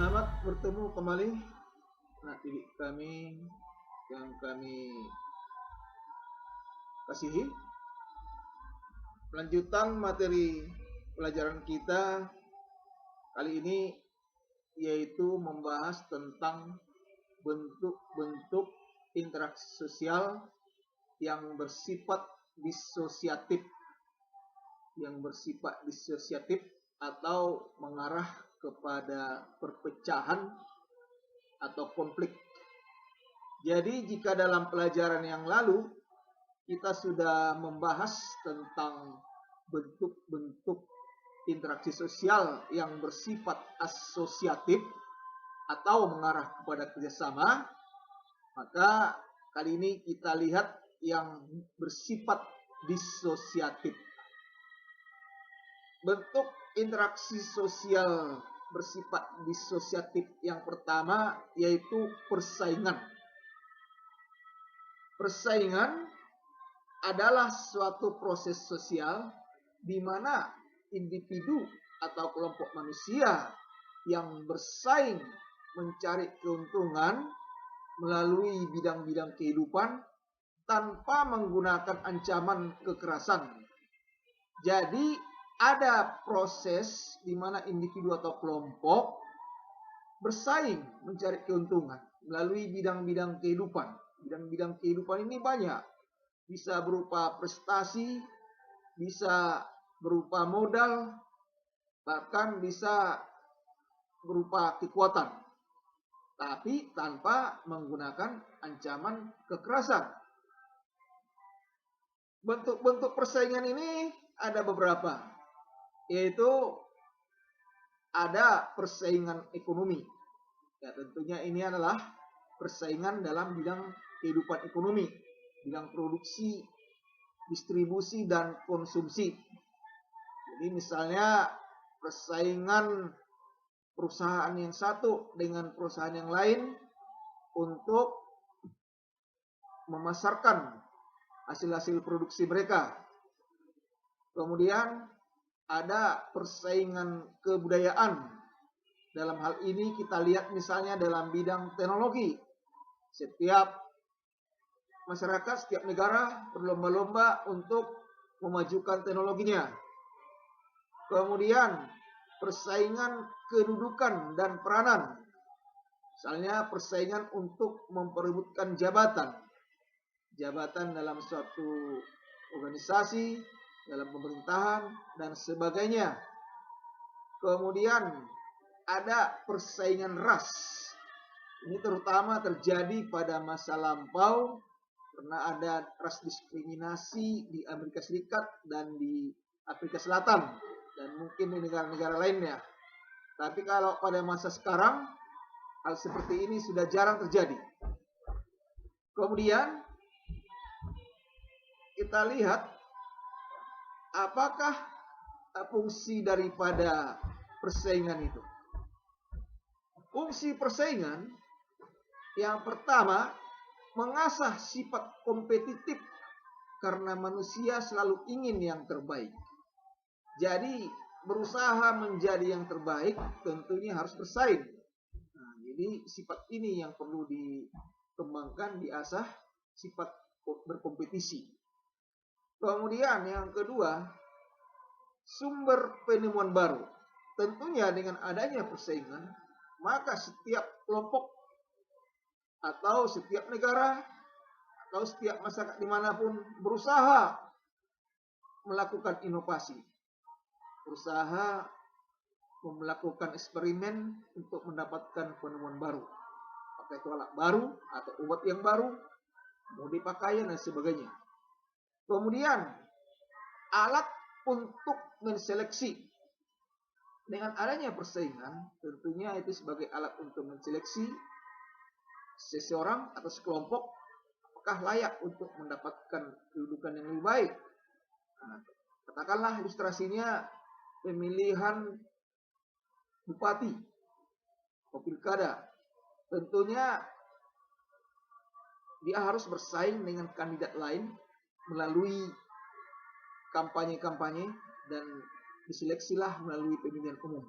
Selamat bertemu kembali anak didik kami yang kami kasihi. Lanjutan materi pelajaran kita kali ini yaitu membahas tentang bentuk-bentuk interaksi sosial yang bersifat disosiatif atau mengarah kepada perpecahan atau konflik. Jadi jika dalam pelajaran yang lalu kita sudah membahas tentang bentuk-bentuk interaksi sosial yang bersifat asosiatif atau mengarah kepada kerjasama, maka kali ini kita lihat yang bersifat disosiatif. Bentuk interaksi sosial bersifat disosiatif yang pertama yaitu persaingan. Persaingan adalah suatu proses sosial di mana individu atau kelompok manusia yang bersaing mencari keuntungan melalui bidang-bidang kehidupan tanpa menggunakan ancaman kekerasan. Jadi ada proses di mana individu atau kelompok bersaing mencari keuntungan melalui bidang-bidang kehidupan. Bidang-bidang kehidupan ini banyak. Bisa berupa prestasi, bisa berupa modal, bahkan bisa berupa kekuatan. Tapi tanpa menggunakan ancaman kekerasan. Bentuk-bentuk persaingan ini ada beberapa. Yaitu ada persaingan ekonomi. Ya, tentunya ini adalah persaingan dalam bidang kehidupan ekonomi, bidang produksi, distribusi, dan konsumsi. Jadi misalnya persaingan perusahaan yang satu dengan perusahaan yang lain untuk memasarkan hasil-hasil produksi mereka. Kemudian ada persaingan kebudayaan. Dalam hal ini kita lihat misalnya dalam bidang teknologi. Setiap masyarakat, setiap negara berlomba-lomba untuk memajukan teknologinya. Kemudian persaingan kedudukan dan peranan. Misalnya persaingan untuk memperebutkan jabatan. Jabatan dalam suatu organisasi, dalam pemerintahan, dan sebagainya. Kemudian ada persaingan ras. Ini terutama terjadi pada masa lampau karena ada ras diskriminasi di Amerika Serikat dan di Afrika Selatan dan mungkin di negara-negara lainnya. Tapi kalau pada masa sekarang hal seperti ini sudah jarang terjadi. Kemudian kita lihat apakah fungsi daripada persaingan itu. Fungsi persaingan yang pertama mengasah sifat kompetitif karena manusia selalu ingin yang terbaik. Jadi berusaha menjadi yang terbaik tentunya harus bersaing. Nah, jadi sifat ini yang perlu dikembangkan, diasah, sifat berkompetisi. Kemudian yang kedua, sumber penemuan baru. Tentunya dengan adanya persaingan, maka setiap kelompok atau setiap negara atau setiap masyarakat dimanapun berusaha melakukan inovasi, berusaha melakukan eksperimen untuk mendapatkan penemuan baru, apakah itu alat baru atau obat yang baru, mode pakaian dan sebagainya. Kemudian alat untuk menseleksi. Dengan adanya persaingan, tentunya itu sebagai alat untuk menseleksi seseorang atau sekelompok apakah layak untuk mendapatkan kedudukan yang lebih baik. Nah, katakanlah ilustrasinya pemilihan bupati atau pilkada. Tentunya dia harus bersaing dengan kandidat lain melalui kampanye-kampanye dan diseleksilah melalui pemilihan umum.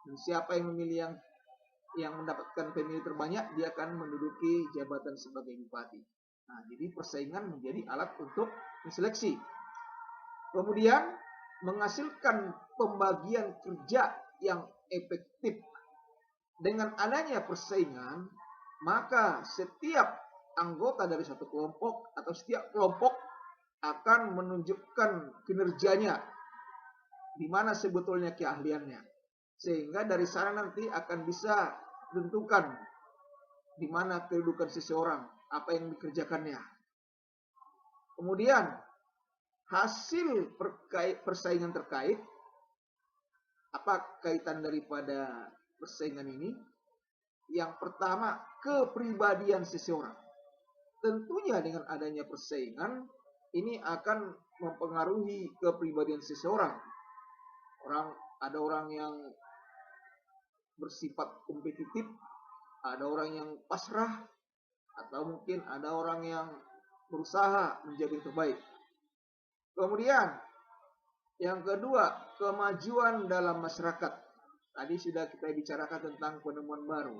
Dan siapa yang memilih yang yang mendapatkan pemilih terbanyak, dia akan menduduki jabatan sebagai bupati. Nah, jadi persaingan menjadi alat untuk seleksi. Kemudian menghasilkan pembagian kerja yang efektif. Dengan adanya persaingan, maka setiap anggota dari satu kelompok atau setiap kelompok akan menunjukkan kinerjanya, di mana sebetulnya keahliannya. Sehingga dari sana nanti akan bisa tentukan di mana kedudukan seseorang, apa yang dikerjakannya. Kemudian hasil persaingan terkait, apa kaitan daripada persaingan ini? Yang pertama, kepribadian seseorang. Tentunya dengan adanya persaingan, ini akan mempengaruhi kepribadian seseorang. Ada orang yang bersifat kompetitif, ada orang yang pasrah, atau mungkin ada orang yang berusaha menjadi yang terbaik. Kemudian, yang kedua, kemajuan dalam masyarakat. Tadi sudah kita bicarakan tentang penemuan baru.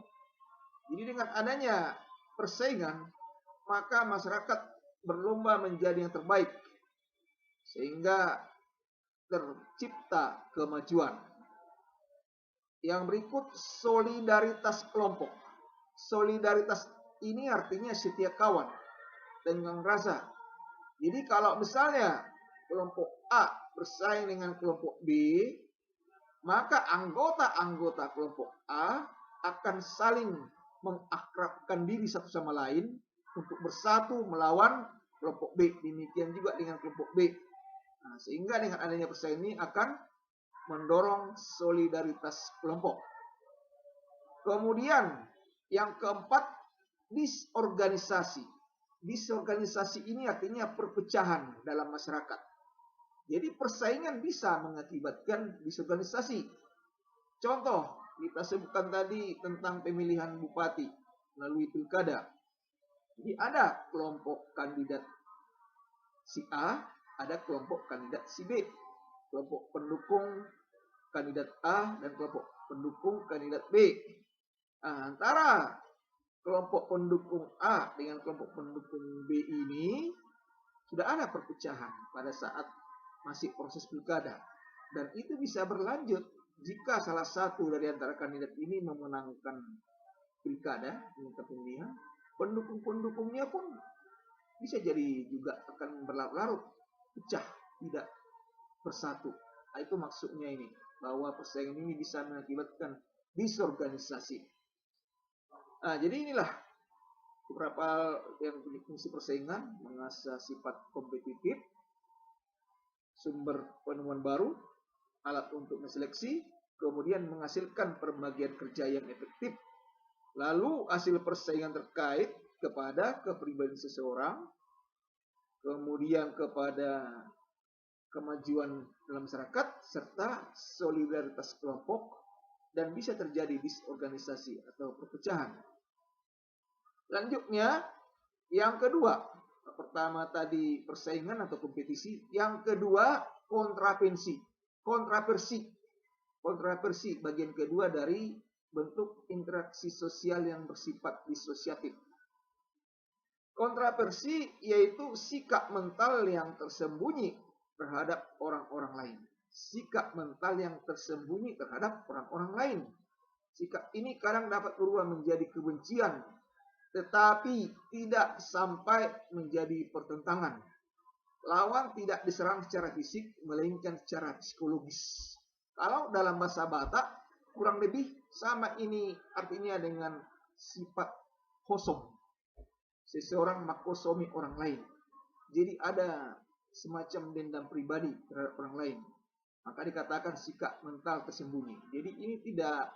Jadi dengan adanya persaingan, maka masyarakat berlomba menjadi yang terbaik, sehingga tercipta kemajuan. Yang berikut, solidaritas kelompok. Solidaritas ini artinya setia kawan dengan rasa. Jadi kalau misalnya kelompok A bersaing dengan kelompok B, maka anggota-anggota kelompok A akan saling mengakrabkan diri satu sama lain untuk bersatu melawan kelompok B. Demikian juga dengan kelompok B. Nah, sehingga dengan adanya persaingan ini akan mendorong solidaritas kelompok. Kemudian yang keempat, disorganisasi. Disorganisasi ini artinya perpecahan dalam masyarakat. Jadi persaingan bisa mengakibatkan disorganisasi. Contoh, kita sebutkan tadi tentang pemilihan bupati melalui pilkada. Jadi ada kelompok kandidat si A, ada kelompok kandidat si B. Kelompok pendukung kandidat A dan kelompok pendukung kandidat B. Nah, antara kelompok pendukung A dengan kelompok pendukung B ini sudah ada perpecahan pada saat masih proses pilkada. Dan itu bisa berlanjut jika salah satu dari antara kandidat ini memenangkan pilkada, pemilihan, pendukung-pendukungnya pun bisa jadi juga akan berlarut-larut, pecah, tidak bersatu. Nah, itu maksudnya ini, bahwa persaingan ini bisa mengakibatkan disorganisasi. Nah, jadi inilah beberapa yang fungsi persaingan: mengasah sifat kompetitif, sumber penemuan baru, alat untuk menseleksi, kemudian menghasilkan pembagian kerja yang efektif, lalu hasil persaingan terkait kepada kepribadian seseorang, kemudian kepada kemajuan dalam masyarakat, serta solidaritas kelompok, dan bisa terjadi disorganisasi atau perpecahan. Selanjutnya, yang kedua, pertama tadi persaingan atau kompetisi, yang kedua kontraversi. Kontraversi bagian kedua dari bentuk interaksi sosial yang bersifat disosiatif. Kontraversi yaitu sikap mental yang tersembunyi terhadap orang-orang lain. Sikap mental yang tersembunyi terhadap orang-orang lain. Sikap ini kadang dapat berubah menjadi kebencian, tetapi tidak sampai menjadi pertentangan. Lawan tidak diserang secara fisik, melainkan secara psikologis. Kalau dalam bahasa Batak, kurang lebih sama ini artinya dengan sifat kosong. Seseorang makosomi orang lain. Jadi ada semacam dendam pribadi terhadap orang lain. Maka dikatakan sikap mental tersembunyi. Jadi ini tidak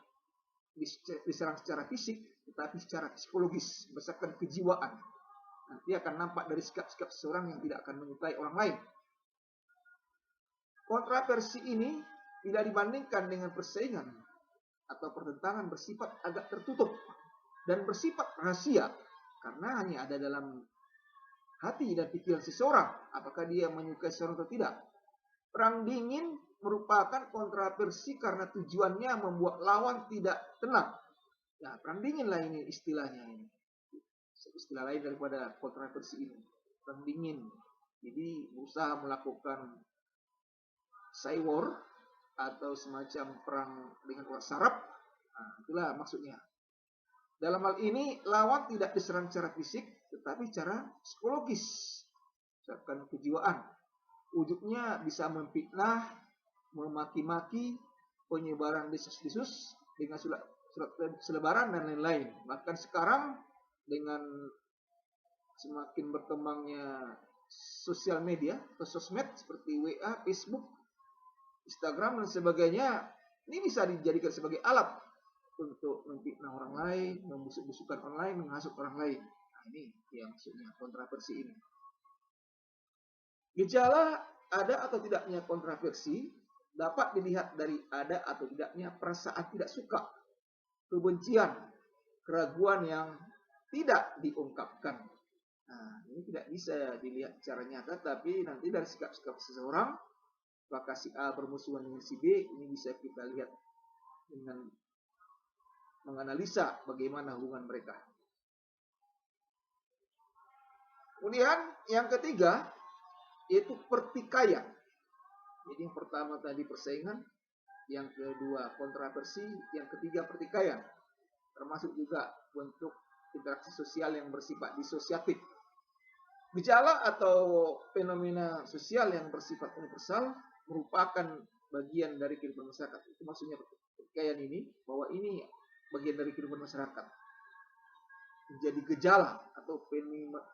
diserang secara fisik, tetapi secara psikologis, berdasarkan kejiwaan. Nanti akan nampak dari sikap-sikap seseorang yang tidak akan menyukai orang lain. Kontraversi ini bila dibandingkan dengan persaingan atau pertentangan bersifat agak tertutup dan bersifat rahasia, karena hanya ada dalam hati dan pikiran seseorang apakah dia menyukai seseorang atau tidak. Perang dingin merupakan kontraversi karena tujuannya membuat lawan tidak tenang Ya, perang dingin lah ini istilahnya ini. Istilah lain daripada kontroversi ini. Perang dingin. Jadi berusaha melakukan cyber atau semacam perang dengan urat saraf. Nah, itulah maksudnya. Dalam hal ini lawan tidak diserang secara fisik, tetapi secara psikologis, misalkan kejiwaan. Wujudnya bisa memfitnah, memaki-maki, penyebaran desus-desus dengan surat selebaran dan lain-lain. Bahkan sekarang dengan semakin berkembangnya sosial media atau sosmed seperti WA, Facebook, Instagram dan sebagainya, ini bisa dijadikan sebagai alat untuk memfitnah orang lain, membusuk-busukan online, menghasut orang lain. Nah, ini yang maksudnya kontroversi ini. Gejala ada atau tidaknya kontroversi dapat dilihat dari ada atau tidaknya perasaan tidak suka, kebencian, keraguan yang tidak diungkapkan. Nah, ini tidak bisa dilihat secara nyata, tapi nanti dari sikap-sikap seseorang, apakah si A bermusuhan dengan si B, ini bisa kita lihat dengan menganalisa bagaimana hubungan mereka. Kemudian yang ketiga, yaitu pertikaian. Jadi yang pertama tadi persaingan, yang kedua kontroversi, yang ketiga pertikaian. Termasuk juga bentuk interaksi sosial yang bersifat disosiatif. Gejala atau fenomena sosial yang bersifat universal merupakan bagian dari kehidupan masyarakat. Itu maksudnya pertikaian ini, bahwa ini bagian dari kehidupan masyarakat. Menjadi gejala atau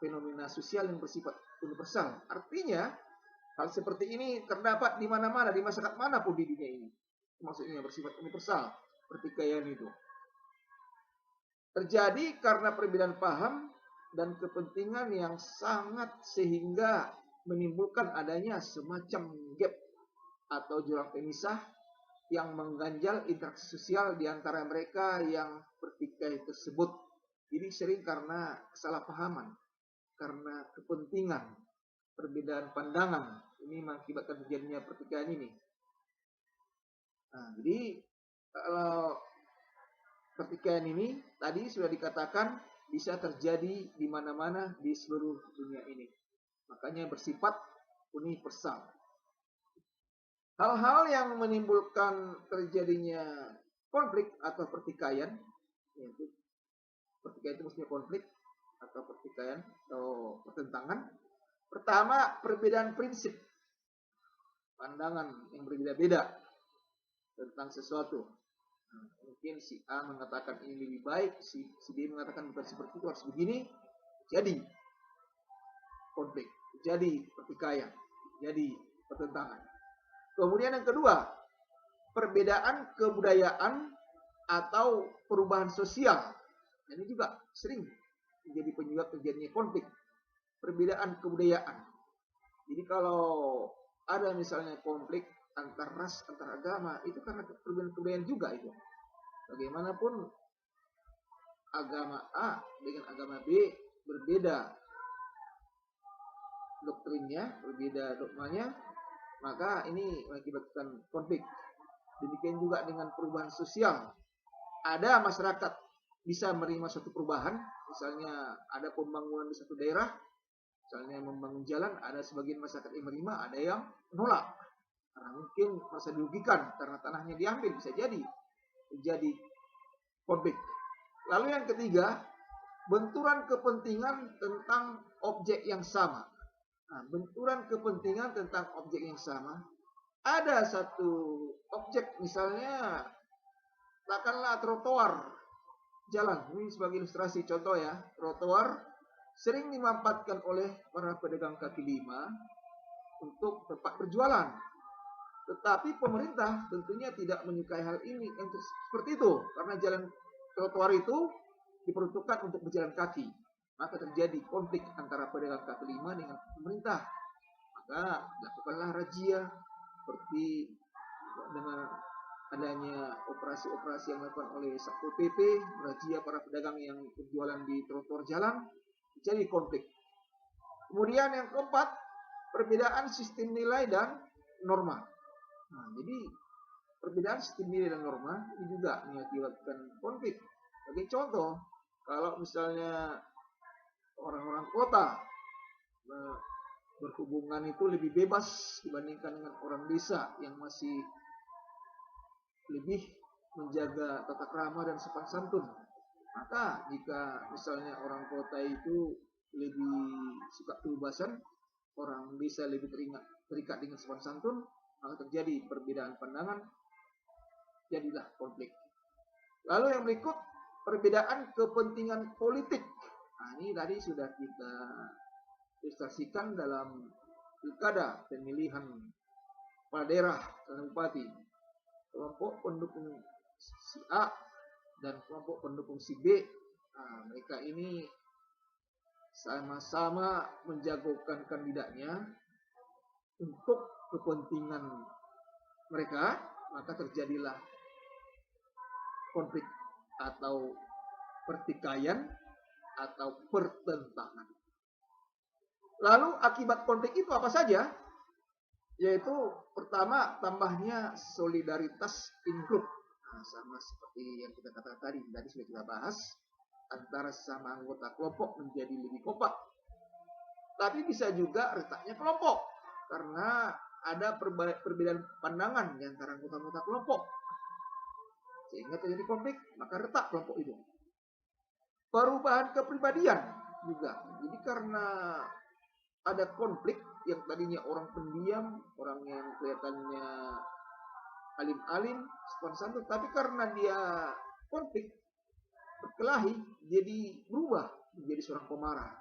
fenomena sosial yang bersifat universal. Artinya, hal seperti ini terdapat di mana-mana, di masyarakat manapun di dunia ini. Maksudnya bersifat universal, pertikaian itu. Terjadi karena perbedaan paham dan kepentingan yang sangat sehingga menimbulkan adanya semacam gap atau jurang pemisah yang mengganjal interaksi sosial di antara mereka yang bertikai tersebut. Jadi sering karena kesalahpahaman, karena kepentingan, perbedaan pandangan, ini mengakibatkan terjadinya pertikaian ini. Nah, jadi kalau pertikaian ini tadi sudah dikatakan bisa terjadi di mana-mana di seluruh dunia ini. Makanya bersifat universal. Hal-hal yang menimbulkan terjadinya konflik atau pertikaian, yaitu pertikaian itu maksudnya konflik atau pertikaian atau pertentangan. Pertama, perbedaan prinsip, pandangan yang berbeda-beda tentang sesuatu. Nah, mungkin si A mengatakan ini lebih baik, si B mengatakan bukan seperti itu, harus begini. Jadi konflik, jadi pertikaian, jadi pertentangan. Kemudian yang kedua, perbedaan kebudayaan atau perubahan sosial. Ini juga sering menjadi penyebab terjadinya konflik. Perbedaan kebudayaan. Jadi kalau ada misalnya konflik antar ras, antar agama, itu karena perbedaan kebudayaan juga itu. Bagaimanapun agama A dengan agama B berbeda doktrinnya, berbeda dogmanya, maka ini mengakibatkan konflik. Demikian juga dengan perubahan sosial. Ada masyarakat bisa menerima suatu perubahan, misalnya ada pembangunan di satu daerah, misalnya membangun jalan, ada sebagian masyarakat yang menerima, ada yang menolak. Karena mungkin merasa dirugikan karena tanahnya diambil, bisa jadi terjadi konflik. Lalu yang ketiga, benturan kepentingan tentang objek yang sama. Nah, benturan kepentingan tentang objek yang sama. Ada satu objek, misalnya katakanlah trotoar jalan. Ini sebagai ilustrasi contoh ya. Trotoar sering dimanfaatkan oleh para pedagang kaki lima untuk tempat berjualan. Tetapi pemerintah tentunya tidak menyukai hal ini seperti itu, karena jalan trotoar itu diperuntukkan untuk berjalan kaki. Maka terjadi konflik antara pedagang kaki lima dengan pemerintah. Maka lakukanlah razia seperti dengan adanya operasi-operasi yang dilakukan oleh Satpol PP, razia para pedagang yang berjualan di trotoar jalan, jadi konflik. Kemudian yang keempat, perbedaan sistem nilai dan norma. Nah, jadi perbedaan sistem nilai dan norma ini juga mengakibatkan konflik. Sebagai contoh, kalau misalnya orang-orang kota berhubungan itu lebih bebas dibandingkan dengan orang desa yang masih lebih menjaga tata krama dan sopan santun. Maka jika misalnya orang kota itu lebih suka kebebasan, orang desa lebih terikat dengan sopan santun, maka terjadi perbedaan pandangan, jadilah konflik. Lalu yang berikut, perbedaan kepentingan politik. Nah, ini tadi sudah kita ilustrasikan dalam pilkada pemilihan kepala daerah dan bupati. Kelompok pendukung si A dan kelompok pendukung si B, nah, mereka ini sama-sama menjagokan kandidatnya untuk kepentingan mereka, maka terjadilah konflik atau pertikaian atau pertentangan. Lalu akibat konflik itu apa saja? Yaitu pertama, tambahnya solidaritas in group. Nah, sama seperti yang kita katakan tadi sudah kita bahas, antara sama anggota kelompok menjadi lebih kompak. Tapi bisa juga retaknya kelompok, karena ada perbedaan pandangan di antara anggota-anggota kelompok, sehingga terjadi konflik, maka retak kelompok itu. Perubahan kepribadian juga. Jadi karena ada konflik, yang tadinya orang pendiam, orang yang kelihatannya alim-alim, sopan santun, tapi karena dia konflik, berkelahi, jadi berubah menjadi seorang pemarah.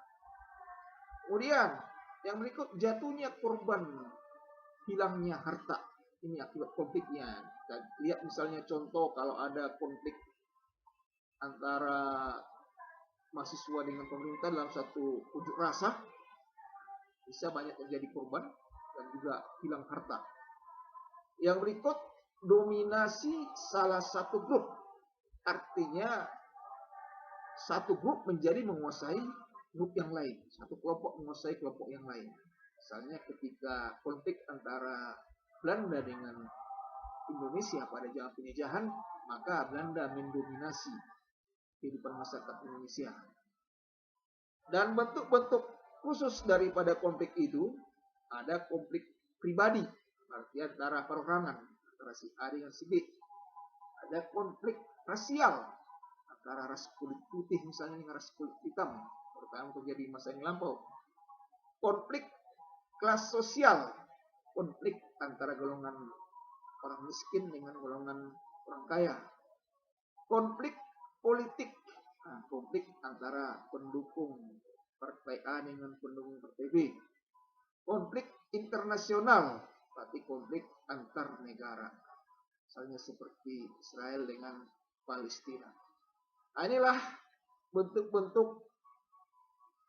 Kemudian yang berikut, jatuhnya korban, hilangnya harta. Ini akibat konfliknya. Kita lihat misalnya contoh kalau ada konflik antara mahasiswa dengan pemerintah dalam satu unjuk rasa, bisa banyak terjadi korban dan juga hilang harta. Yang berikut, dominasi salah satu grup. Artinya satu grup menjadi menguasai grup yang lain, satu kelompok menguasai kelompok yang lain. Misalnya ketika konflik antara Belanda dengan Indonesia pada zaman penjajahan, maka Belanda mendominasi kehidupan masyarakat Indonesia. Dan bentuk-bentuk khusus daripada konflik itu, ada konflik pribadi, arti antara perorangan, antara si A dengan si B. Ada konflik rasial, antara ras kulit putih misalnya dengan ras kulit hitam, terutama terjadi masa yang lampau. Konflik kelas sosial, konflik antara golongan orang miskin dengan golongan orang kaya. Konflik politik, konflik antara pendukung partai A dengan pendukung partai B. Konflik internasional, berarti konflik antar negara, misalnya seperti Israel dengan Palestina. Nah, inilah bentuk-bentuk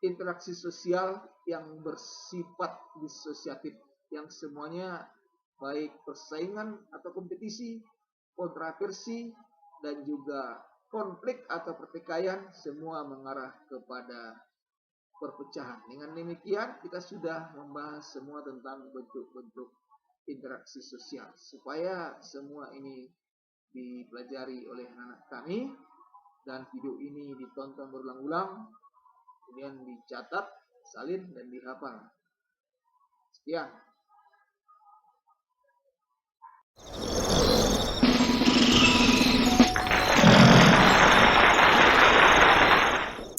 interaksi sosial yang bersifat disosiatif, yang semuanya baik persaingan atau kompetisi, kontroversi, dan juga konflik atau pertikaian, semua mengarah kepada perpecahan. Dengan demikian kita sudah membahas semua tentang bentuk-bentuk interaksi sosial, supaya semua ini dipelajari oleh anak kami, dan video ini ditonton berulang-ulang, kemudian dicatat, salin, dan dihafal. Sekian.